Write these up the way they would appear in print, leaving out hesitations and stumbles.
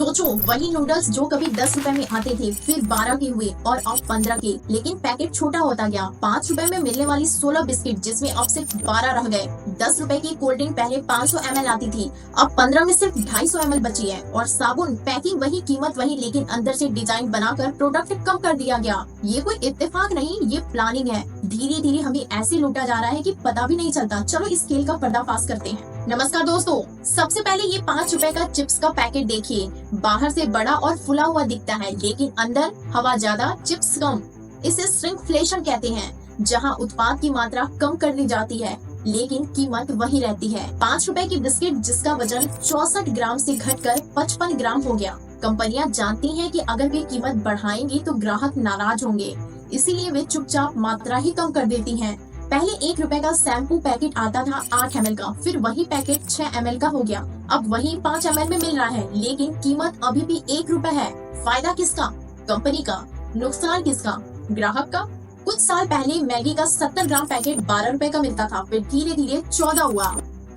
सोचो, वही नूडल्स जो कभी 10 रुपए में आते थे, फिर 12 के हुए और अब 15 के। लेकिन पैकेट छोटा होता गया। 5 रुपए में मिलने वाली 16 बिस्किट जिसमें अब सिर्फ 12 रह गए। 10 रुपए की कोल्ड ड्रिंक पहले 500 ml आती थी, अब 15 में सिर्फ 250 ml बची है। और साबुन, पैकिंग वही, कीमत वही, लेकिन अंदर से डिजाइन बनाकर प्रोडक्ट कम कर दिया गया। ये कोई इत्तेफाक नहीं, ये प्लानिंग है। धीरे धीरे हमें ऐसे लूटा जा रहा है कि पता भी नहीं चलता। चलो इस खेल का पर्दाफाश करते हैं। नमस्कार दोस्तों, सबसे पहले ये 5 रुपए का चिप्स का पैकेट देखिए। बाहर से बड़ा और फुला हुआ दिखता है, लेकिन अंदर हवा ज्यादा, चिप्स कम। इसे श्रिंकफ्लेशन कहते हैं, जहां उत्पाद की मात्रा कम कर दी जाती है लेकिन कीमत वही रहती है। 5 रुपए की बिस्किट जिसका वजन 64 ग्राम से घटकर 55 ग्राम हो गया। कंपनियां जानती हैं कि अगर वे कीमत बढ़ाएंगी तो ग्राहक नाराज होंगे, इसीलिए वे चुपचाप मात्रा ही कम कर देती हैं। पहले 1 रुपए का शैम्पू पैकेट आता था 8 ml का, फिर वही पैकेट 6 ml का हो गया। अब वही 5 ml में मिल रहा है, लेकिन कीमत अभी भी 1 रुपए है। फायदा किसका? कंपनी का। नुकसान किसका? ग्राहक का। कुछ साल पहले मैगी का 70 ग्राम पैकेट 12 रुपए का मिलता था, फिर धीरे धीरे 14 हुआ।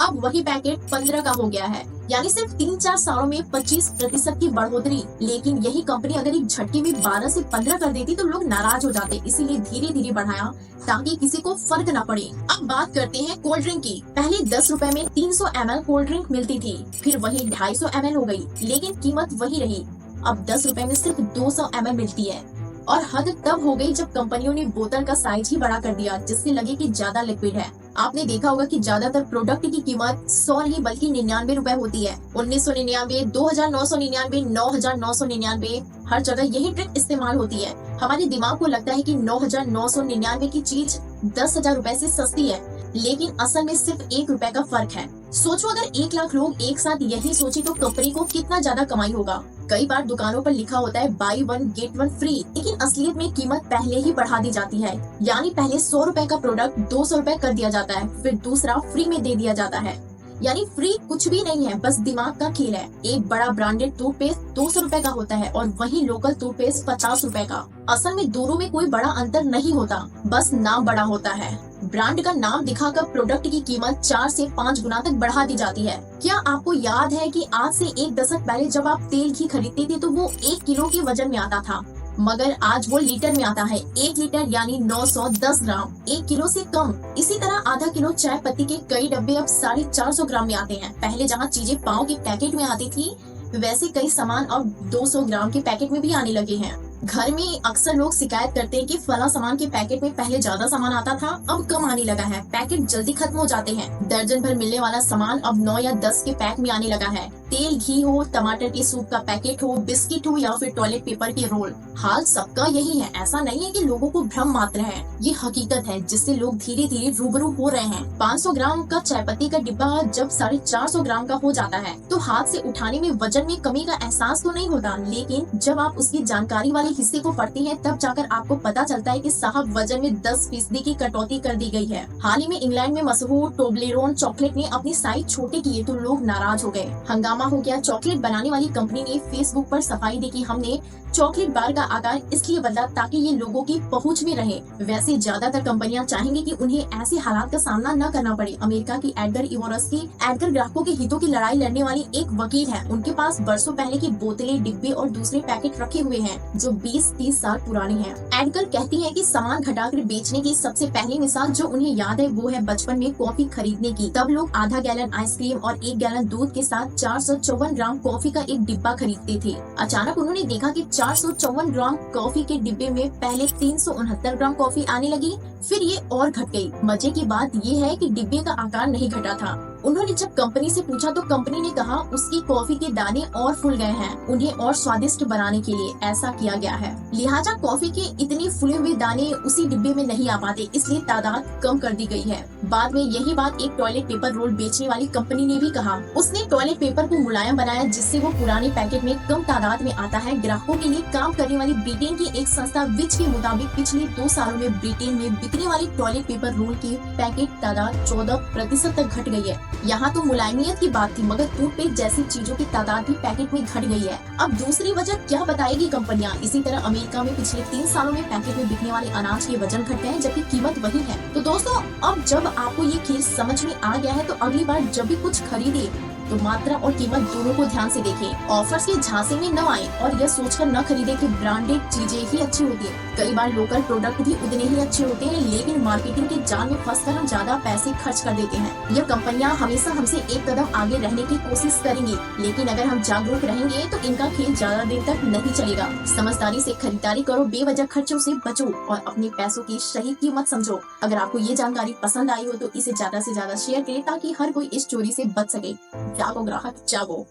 अब वही पैकेट 15 का हो गया है, यानी सिर्फ 3-4 सालों में 25% की बढ़ोतरी। लेकिन यही कंपनी अगर एक झटके में 12 से 15 कर देती तो लोग नाराज हो जाते, इसीलिए धीरे धीरे बढ़ाया ताकि किसी को फर्क न पड़े। अब बात करते हैं कोल्ड ड्रिंक की। पहले 10 रुपए में 300 ml कोल्ड ड्रिंक मिलती थी, फिर वही 250 ml हो गई, लेकिन कीमत वही रही। अब 10 रुपए में सिर्फ 200 ml मिलती है। और हद तब हो गई जब कंपनियों ने बोतल का साइज ही बड़ा कर दिया, जिससे लगे कि ज्यादा लिक्विड है। आपने देखा होगा कि ज्यादातर प्रोडक्ट की कीमत 100 नहीं बल्कि 99 रुपए होती है। 1999, 2999, 9999, हर जगह यही ट्रिक इस्तेमाल होती है। हमारे दिमाग को लगता है कि 9999 की चीज 10,000 रुपए से सस्ती है, लेकिन असल में सिर्फ 1 रुपए का फर्क है। सोचो अगर 1 लाख लोग एक साथ यही सोचे तो कंपनी को कितना ज्यादा कमाई होगा। कई बार दुकानों पर लिखा होता है बाई 1 गेट 1 फ्री, लेकिन असलियत में कीमत पहले ही बढ़ा दी जाती है। यानी पहले 100 रुपए का प्रोडक्ट 200 रुपए कर दिया जाता है, फिर दूसरा फ्री में दे दिया जाता है। यानी फ्री कुछ भी नहीं है, बस दिमाग का खेल है। एक बड़ा ब्रांडेड टूथपेस्ट 200 रुपए का होता है और वही लोकल टूथपेस्ट 50 रुपए का। असल में दोनों में कोई बड़ा अंतर नहीं होता, बस नाम बड़ा होता है। ब्रांड का नाम दिखाकर प्रोडक्ट की कीमत 4 से 5 गुना तक बढ़ा दी जाती है। क्या आपको याद है कि आज से 1 दशक पहले जब आप तेल घी खरीदते थे तो वो 1 किलो के वजन में आता था, मगर आज वो लीटर में आता है। 1 लीटर यानी 910 ग्राम, 1 किलो से कम। इसी तरह आधा किलो चाय पत्ती के कई डब्बे अब 450 ग्राम में आते हैं। पहले जहाँ चीजें पाव के पैकेट में आती थी, वैसे कई सामान अब 200 ग्राम के पैकेट में भी आने लगे हैं। घर में अक्सर लोग शिकायत करते हैं कि फला सामान के पैकेट में पहले ज्यादा सामान आता था, अब कम आने लगा है। पैकेट जल्दी खत्म हो जाते हैं। दर्जन भर मिलने वाला सामान अब 9 या 10 के पैक में आने लगा है। तेल घी हो, टमाटर के सूप का पैकेट हो, बिस्किट हो या फिर टॉयलेट पेपर के रोल, हाल सबका यही है। ऐसा नहीं है कि लोगों को भ्रम मात्र है, ये हकीकत है जिससे लोग धीरे धीरे रूबरू हो रहे हैं। 500 ग्राम का चाय पत्ती का डिब्बा जब 450 ग्राम का हो जाता है तो हाथ से उठाने में वजन में कमी का एहसास तो नहीं होता, लेकिन जब आप उसकी जानकारी वाले हिस्से को पढ़ते हैं तब जाकर आपको पता चलता है कि साहब वजन में 10% की कटौती कर दी गई है। हाल ही में इंग्लैंड में मशहूर टोब्लेरोन चॉकलेट ने अपनी साइज छोटे किए तो लोग नाराज हो गए, हंगामा हो गया। चॉकलेट बनाने वाली कंपनी ने फेसबुक पर सफाई दी कि हमने चॉकलेट बार का आकार इसलिए बदला ताकि ये लोगों की पहुंच में रहे। वैसे ज्यादातर कंपनियां चाहेंगी कि उन्हें ऐसे हालात का सामना न करना पड़े। अमेरिका की एडगर इवोरस्की, एडगर ग्राहकों के हितों की लड़ाई लड़ने वाली एक वकील है। उनके पास बरसों पहले की बोतलें, डिब्बे और दूसरे पैकेट रखे हुए हैं जो 20-30 साल पुराने हैं। एडगर कहती है कि सामान घटाकर बेचने की सबसे पहली मिसाल जो उन्हें याद है वो है बचपन में कॉफी खरीदने की। तब लोग आधा गैलन आइसक्रीम और 1 गैलन दूध के साथ 454 ग्राम कॉफी का एक डिब्बा खरीदते थे। अचानक उन्होंने देखा कि 454 ग्राम कॉफी के डिब्बे में पहले 369 ग्राम कॉफी आने लगी, फिर ये और घट गई। मजे की बात ये है कि डिब्बे का आकार नहीं घटा था। उन्होंने जब कंपनी से पूछा तो कंपनी ने कहा उसकी कॉफी के दाने और फूल गए हैं, उन्हें और स्वादिष्ट बनाने के लिए ऐसा किया गया है। लिहाजा कॉफी के इतने फूले हुए दाने उसी डिब्बे में नहीं आ पाते, इसलिए तादाद कम कर दी गई है। बाद में यही बात एक टॉयलेट पेपर रोल बेचने वाली कंपनी ने भी कहा। उसने टॉयलेट पेपर को मुलायम बनाया जिससे वो पुराने पैकेट में कम तादाद में आता है। ग्राहकों के लिए काम करने वाली ब्रिटेन की एक संस्था विच के मुताबिक पिछले 2 सालों में ब्रिटेन में बिकने वाली टॉयलेट पेपर रोल की पैकेट तादाद 14% तक घट गई है। यहाँ तो मुलायमियत की बात थी, मगर टूथपेस्ट जैसी चीजों की तादाद भी पैकेट में घट गई है। अब दूसरी वजह क्या बताएगी कंपनियां? इसी तरह अमेरिका में पिछले 3 सालों में पैकेट में बिकने वाले अनाज के वजन घट गए हैं जबकि कीमत वही है। तो दोस्तों, अब जब आपको ये खेल समझ में आ गया है तो अगली बार जब भी कुछ खरीदे तो मात्रा और कीमत दोनों को ध्यान से देखें। ऑफर्स के झांसे में न आए और यह सोचकर न खरीदे कि ब्रांडेड चीजें ही अच्छी होती है। कई बार लोकल प्रोडक्ट भी उतने ही अच्छे होते हैं, लेकिन मार्केटिंग के जाल में फंसकर हम ज्यादा पैसे खर्च कर देते हैं। यह कंपनियां हमेशा हमसे एक कदम आगे रहने की कोशिश करेंगी, लेकिन अगर हम जागरूक रहेंगे तो इनका खेल ज्यादा देर तक नहीं चलेगा। समझदारी से खरीदारी करो, बेवजह खर्चों से बचो और अपने पैसों की सही कीमत समझो। अगर आपको ये जानकारी पसंद आई हो तो इसे ज्यादा से ज्यादा शेयर करें ताकि हर कोई इस चोरी से बच सके। जागो ग्राहक जागो।